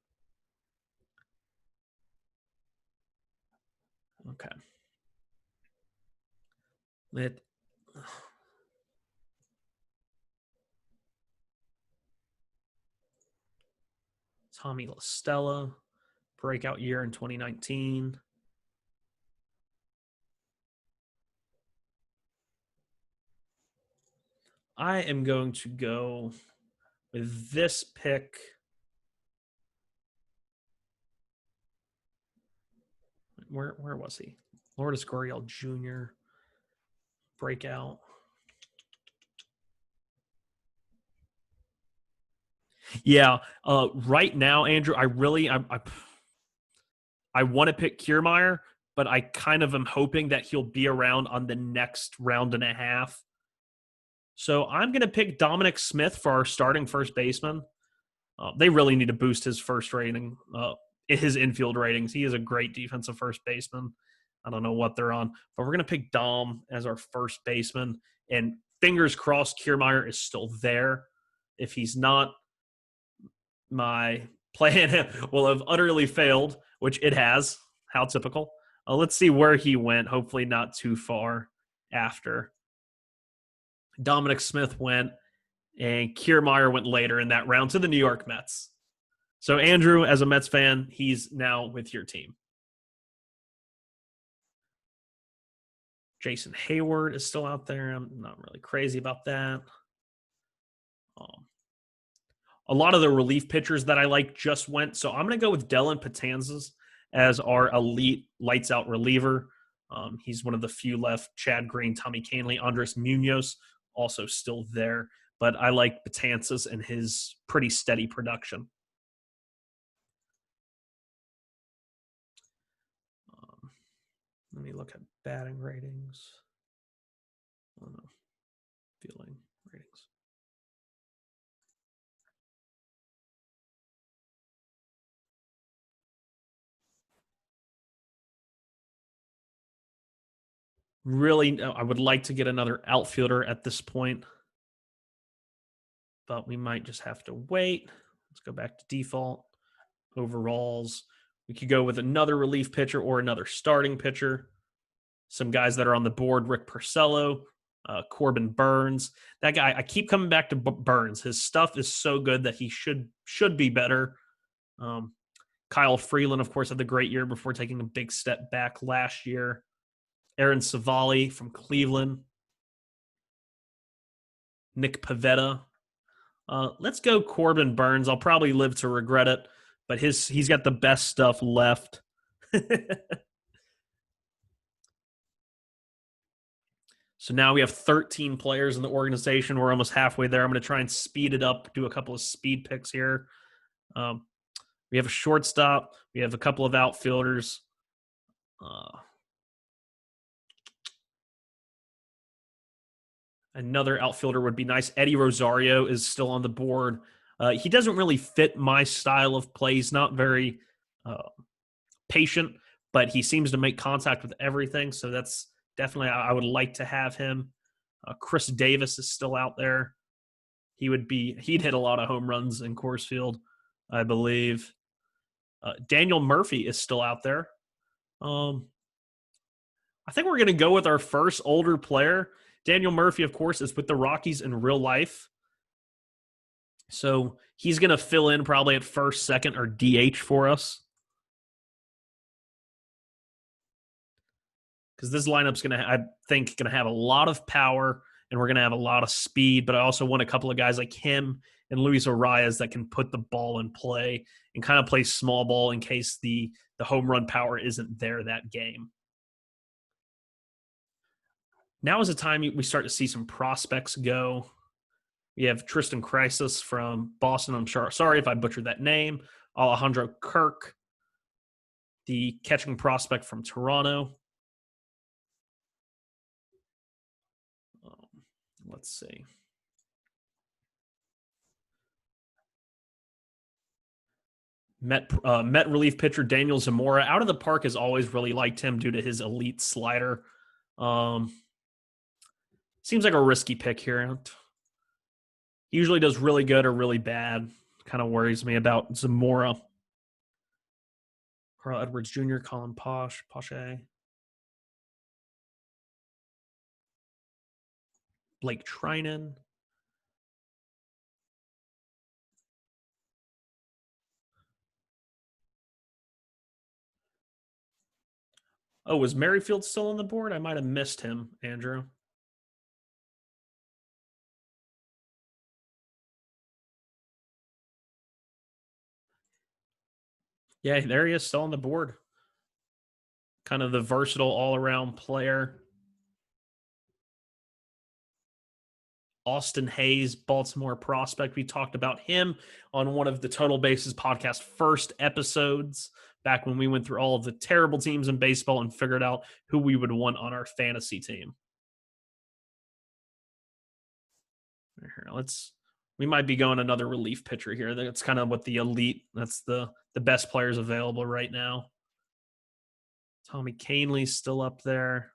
Okay. Tommy La Stella, breakout year in 2019. I am going to go with this pick. Where was he? Lourdes Gurriel Jr. breakout. Yeah. Right now, Andrew, I want to pick Kiermaier, but I kind of am hoping that he'll be around on the next round and a half. So I'm going to pick Dominic Smith for our starting first baseman. They really need to boost his first rating, his infield ratings. He is a great defensive first baseman. I don't know what they're on, but we're going to pick Dom as our first baseman. And fingers crossed Kiermaier is still there. If he's not, my plan will have utterly failed, which it has. How typical. Let's see where he went. Hopefully not too far after. Dominic Smith went, and Kiermaier went later in that round to the New York Mets. So Andrew, as a Mets fan, he's now with your team. Jason Hayward is still out there. I'm not really crazy about that. A lot of the relief pitchers that I like just went. So I'm going to go with Dellin Betances as our elite lights-out reliever. He's one of the few left. Chad Green, Tommy Canley, Andres Munoz also still there. But I like Betances and his pretty steady production. Let me look at batting ratings. Oh, no. Fielding ratings. Really, I would like to get another outfielder at this point, but we might just have to wait. Let's go back to default. Overalls. We could go with another relief pitcher or another starting pitcher. Some guys that are on the board: Rick Porcello, Corbin Burns. That guy, I keep coming back to Burns. His stuff is so good that he should be better. Kyle Freeland, of course, had the great year before taking a big step back last year. Aaron Savali from Cleveland. Nick Pivetta. Let's go Corbin Burns. I'll probably live to regret it, but he's got the best stuff left. So now we have 13 players in the organization. We're almost halfway there. I'm going to try and speed it up, do a couple of speed picks here. We have a shortstop. We have a couple of outfielders. Another outfielder would be nice. Eddie Rosario is still on the board. He doesn't really fit my style of play. He's not very patient, but he seems to make contact with everything. So that's definitely, I would like to have him. Chris Davis is still out there. He'd hit a lot of home runs in Coors Field, I believe. Daniel Murphy is still out there. I think we're going to go with our first older player. Daniel Murphy, of course, is with the Rockies in real life. So he's going to fill in probably at first, second, or DH for us. because this lineup's I think, going to have a lot of power and we're going to have a lot of speed. But I also want a couple of guys like him and Luis Arias that can put the ball in play and kind of play small ball in case the home run power isn't there that game. Now is the time we start to see some prospects go. We have Tristan Crisis from Boston. I'm sorry if I butchered that name. Alejandro Kirk, the catching prospect from Toronto. Let's see. Met relief pitcher Daniel Zamora. Out of the park has always really liked him due to his elite slider. Seems like a risky pick here. He usually does really good or really bad. Kind of worries me about Zamora. Carl Edwards Jr., Colin Pache. Blake Trinan. Oh, was Merrifield still on the board? I might have missed him, Andrew. Yeah, there he is, still on the board. Kind of the versatile all-around player. Austin Hayes, Baltimore prospect. We talked about him on one of the Total Bases podcast first episodes back when we went through all of the terrible teams in baseball and figured out who we would want on our fantasy team. Here, we might be going another relief pitcher here. That's kind of what the elite, that's the best players available right now. Tommy Canley's still up there.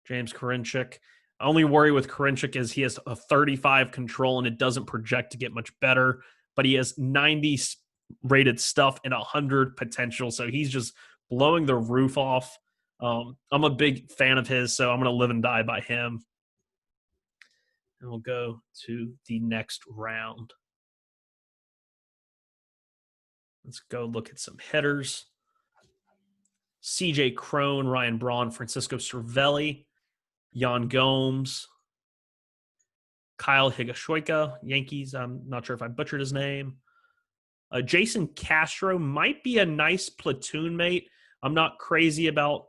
James Karinchak. Only worry with Karinchak is he has a 35 control and it doesn't project to get much better, but he has 90 rated stuff and 100 potential. So he's just blowing the roof off. I'm a big fan of his, so I'm going to live and die by him. And we'll go to the next round. Let's go look at some hitters. CJ Crone, Ryan Braun, Francisco Cervelli, Yan Gomes, Kyle Higashioka, Yankees. I'm not sure if I butchered his name. Jason Castro might be a nice platoon mate. I'm not crazy about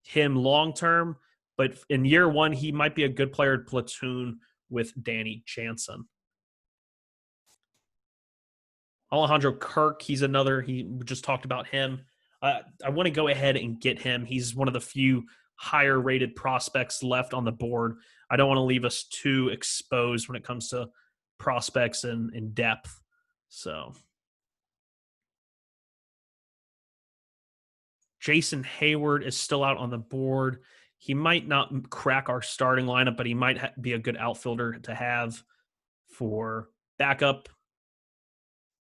him long-term, but in year one, he might be a good player to platoon with Danny Jansen. Alejandro Kirk, he just talked about him. I want to go ahead and get him. He's one of the few higher rated prospects left on the board. I don't want to leave us too exposed when it comes to prospects and depth. So Jason Hayward is still out on the board. He might not crack our starting lineup, but he might be a good outfielder to have for backup.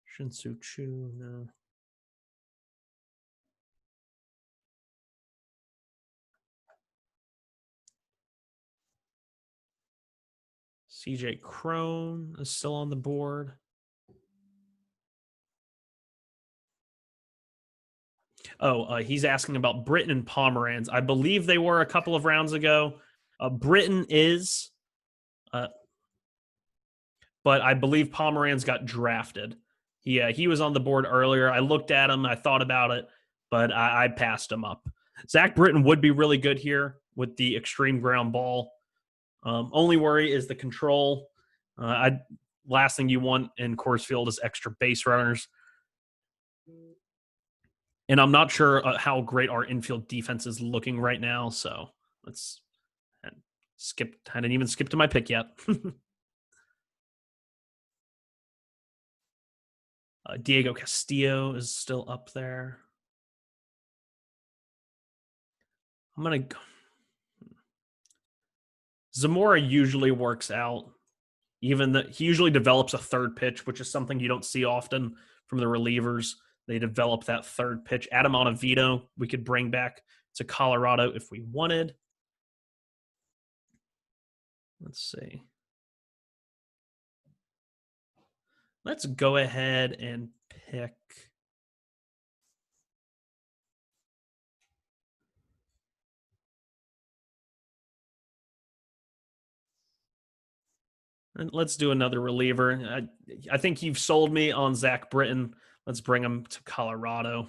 Shin-Soo Choo, no. CJ Crone is still on the board. He's asking about Britton and Pomeranz. I believe they were a couple of rounds ago. Britton is, but I believe Pomeranz got drafted. He was on the board earlier. I looked at him. I thought about it, but I passed him up. Zach Britton would be really good here with the extreme ground ball. Only worry is the control. Last thing you want in Coors Field is extra base runners. And I'm not sure how great our infield defense is looking right now. So let's skip. I didn't even skip to my pick yet. Diego Castillo is still up there. I'm going to go. Zamora usually works out. He usually develops a third pitch, which is something you don't see often from the relievers. They develop that third pitch. Adam Ottavino, we could bring back to Colorado if we wanted. Let's see. Let's go ahead and pick. And let's do another reliever. I think you've sold me on Zach Britton. Let's bring him to Colorado.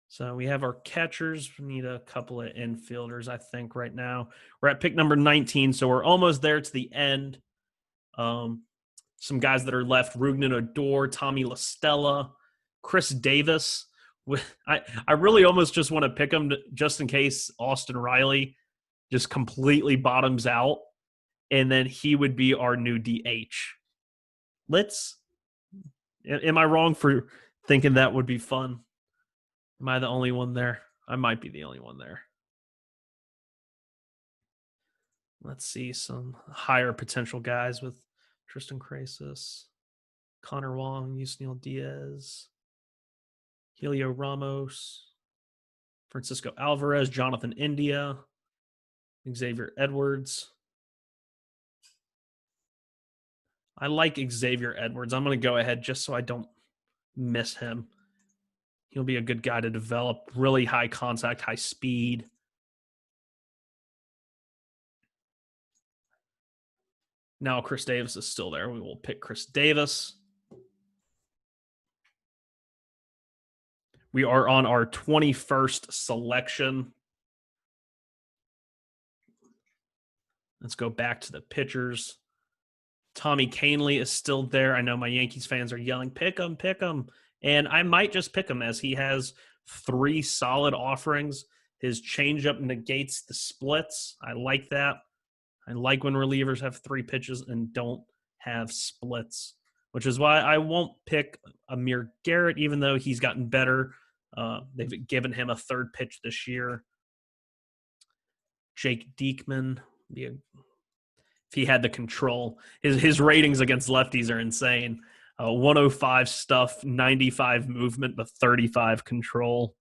So we have our catchers. We need a couple of infielders, I think, right now. We're at pick number 19, so we're almost there to the end. Some guys that are left: Rugnan Odor, Tommy La Stella, Chris Davis. I really almost just want to pick him just in case Austin Reilly just completely bottoms out, and then he would be our new DH. Am I wrong for thinking that would be fun? Am I the only one there? I might be the only one there. Let's see some higher potential guys with Tristan Crisis, Connor Wong, Yusniel Diaz, Helio Ramos, Francisco Alvarez, Jonathan India, Xavier Edwards. I like Xavier Edwards. I'm going to go ahead just so I don't miss him. He'll be a good guy to develop. Really high contact, high speed. Now Chris Davis is still there. We will pick Chris Davis. We are on our 21st selection. Let's go back to the pitchers. Tommy Kahnle is still there. I know my Yankees fans are yelling, pick him, pick him. And I might just pick him as he has 3 solid offerings. His changeup negates the splits. I like that. I like when relievers have 3 pitches and don't have splits, which is why I won't pick Amir Garrett, even though he's gotten better. They've given him a 3rd pitch this year. Jake Diekman, if he had the control. His ratings against lefties are insane. 105 stuff, 95 movement, but 35 control.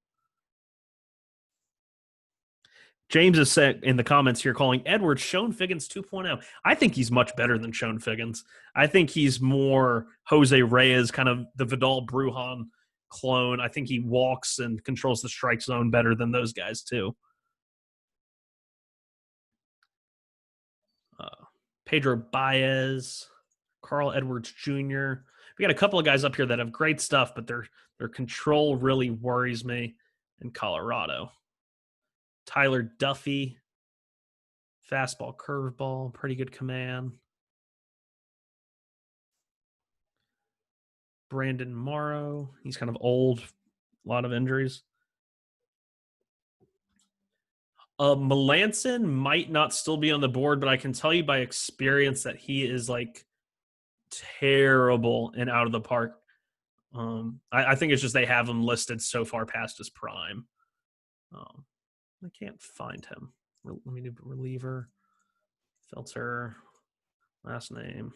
James is saying in the comments here, calling Edwards Sean Figgins 2.0. I think he's much better than Sean Figgins. I think he's more Jose Reyes, kind of the Vidal Brujan clone. I think he walks and controls the strike zone better than those guys too. Pedro Baez, Carl Edwards Jr. We got a couple of guys up here that have great stuff, but their control really worries me in Colorado. Tyler Duffy, fastball, curveball, pretty good command. Brandon Morrow, he's kind of old, a lot of injuries. Melanson might not still be on the board, but I can tell you by experience that he is like terrible and out of the park. I think it's just they have him listed so far past his prime. I can't find him. Let me do reliever, filter, last name.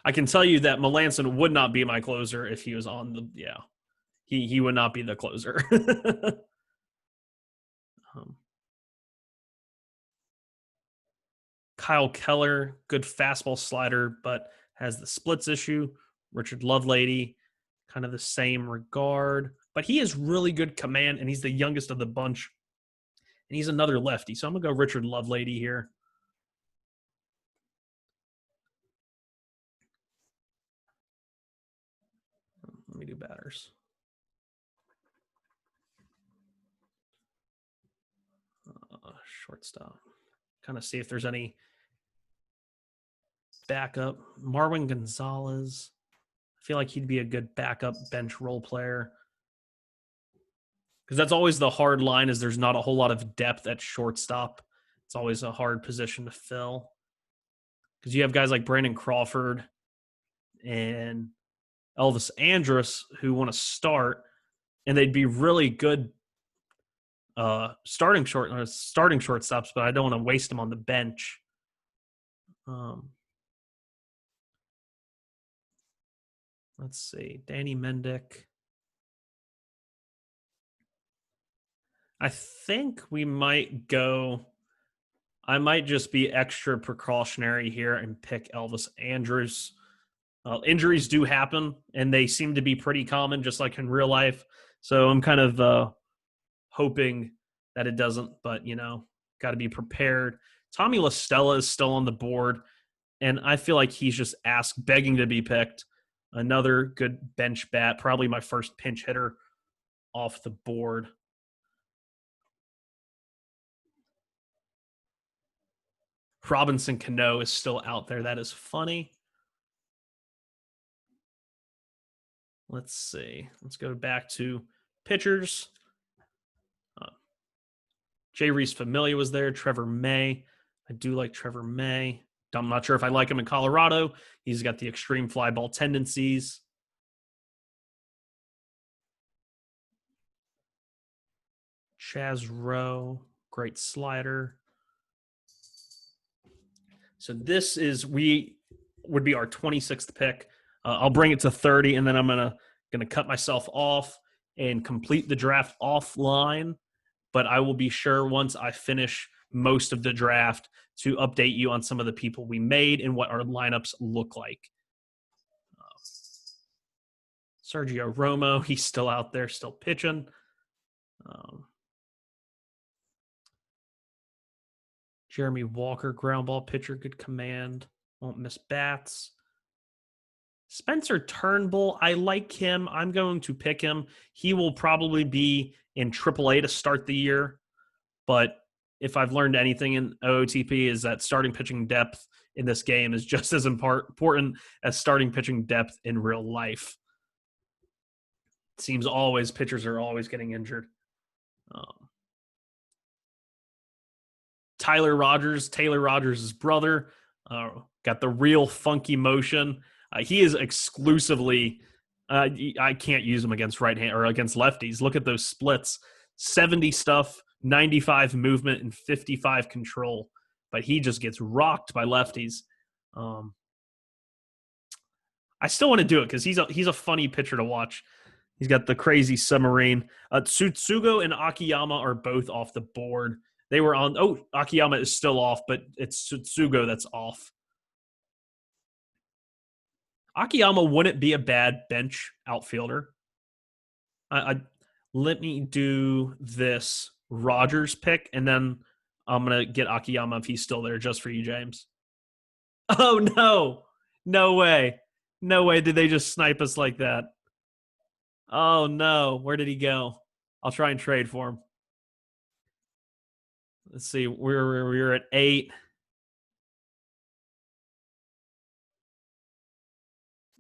I can tell you that Melanson would not be my closer if he was on the, he would not be the closer. Kyle Keller, good fastball slider, but has the splits issue. Richard Lovelady, kind of the same regard. But he has really good command, and he's the youngest of the bunch. And he's another lefty. So I'm going to go Richard Lovelady here. Let me do batters. Shortstop. Kind of see if there's any backup. Marwin Gonzalez. I feel like he'd be a good backup bench role player. Because that's always the hard line, is there's not a whole lot of depth at shortstop. It's always a hard position to fill. Because you have guys like Brandon Crawford and Elvis Andrews who want to start, and they'd be really good starting shortstops, but I don't want to waste them on the bench. Let's see. Danny Mendick. I think we might go. I might just be extra precautionary here and pick Elvis Andrews. Injuries do happen, and they seem to be pretty common, just like in real life. So I'm kind of hoping that it doesn't, but, got to be prepared. Tommy La Stella is still on the board, and I feel like he's just begging to be picked. Another good bench bat, probably my first pinch hitter off the board. Robinson Cano is still out there. That is funny. Let's see. Let's go back to pitchers. Jay Reese Familia was there. Trevor May. I do like Trevor May. I'm not sure if I like him in Colorado. He's got the extreme fly ball tendencies. Chaz Rowe, great slider. So this would be our 26th pick. I'll bring it to 30, and then I'm gonna cut myself off and complete the draft offline. But I will be sure once I finish most of the draft to update you on some of the people we made and what our lineups look like. Sergio Romo, he's still out there, still pitching. Jeremy Walker, ground ball pitcher, good command, won't miss bats. Spencer Turnbull, I like him. I'm going to pick him. He will probably be in AAA to start the year, but if I've learned anything in OOTP is that starting pitching depth in this game is just as important as starting pitching depth in real life. It seems pitchers are always getting injured. Taylor Rogers' brother, got the real funky motion. He is exclusively, I can't use him against right hand or against lefties. Look at those splits, 70 stuff, 95 movement, and 55 control. But he just gets rocked by lefties. I still want to do it because he's a funny pitcher to watch. He's got the crazy submarine. Tsutsugo and Akiyama are both off the board. They were on. Oh, Akiyama is still off, but it's Tsutsugo that's off. Akiyama wouldn't be a bad bench outfielder. Let me do this Rogers pick, and then I'm going to get Akiyama if he's still there just for you, James. Oh, no. No way. No way did they just snipe us like that. Oh, no. Where did he go? I'll try and trade for him. Let's see. We're at 8.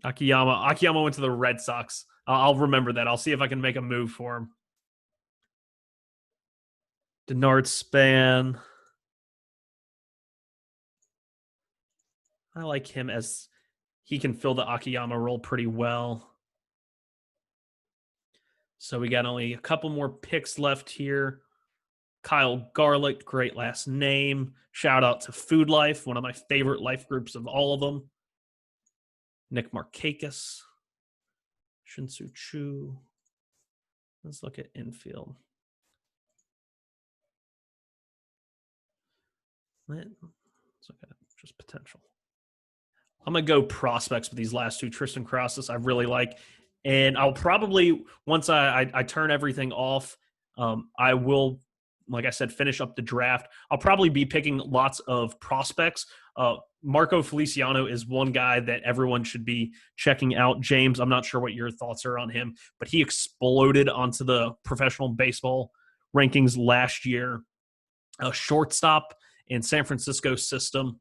Akiyama went to the Red Sox. I'll remember that. I'll see if I can make a move for him. Denard Span. I like him as he can fill the Akiyama role pretty well. So we got only a couple more picks left here. Kyle Garlick, great last name. Shout out to Food Life, one of my favorite life groups of all of them. Nick Markakis. Shinsu Chu. Let's look at infield. Let's look at just potential. I'm going to go prospects with these last two. Tristan Crosses, I really like. And I'll probably, once I turn everything off, I will, like I said, finish up the draft. I'll probably be picking lots of prospects. Marco Feliciano is one guy that everyone should be checking out. James, I'm not sure what your thoughts are on him, but he exploded onto the professional baseball rankings last year. A shortstop in San Francisco system.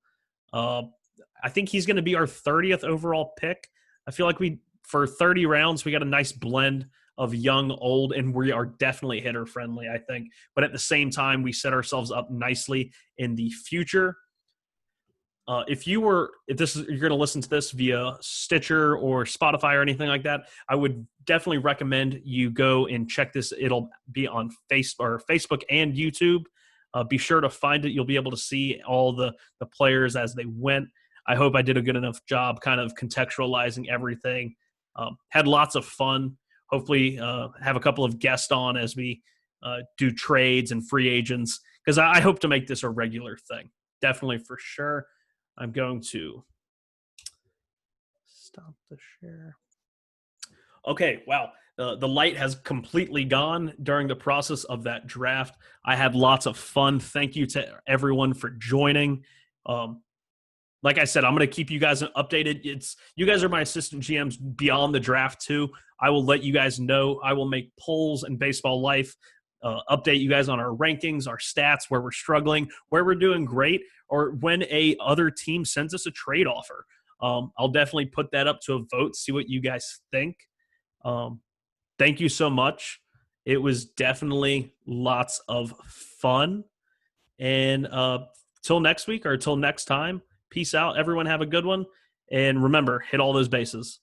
I think he's going to be our 30th overall pick. I feel like for 30 rounds, we got a nice blend of young, old, and we are definitely hitter friendly, I think. But at the same time, we set ourselves up nicely in the future. If you're going to listen to this via Stitcher or Spotify or anything like that, I would definitely recommend you go and check this. It'll be on Facebook and YouTube. Be sure to find it. You'll be able to see all the players as they went. I hope I did a good enough job kind of contextualizing everything. Had lots of fun. Hopefully have a couple of guests on as we do trades and free agents, because I hope to make this a regular thing. Definitely for sure. I'm going to stop the share. Okay, wow. The light has completely gone during the process of that draft. I had lots of fun. Thank you to everyone for joining. Um, like I said, I'm going to keep you guys updated. You guys are my assistant GMs beyond the draft too. I will let you guys know. I will make polls in baseball life, update you guys on our rankings, our stats, where we're struggling, where we're doing great, or when a other team sends us a trade offer. I'll definitely put that up to a vote, see what you guys think. Um, thank you so much. It was definitely lots of fun. And till next week or till next time, peace out. Everyone have a good one. And remember, hit all those bases.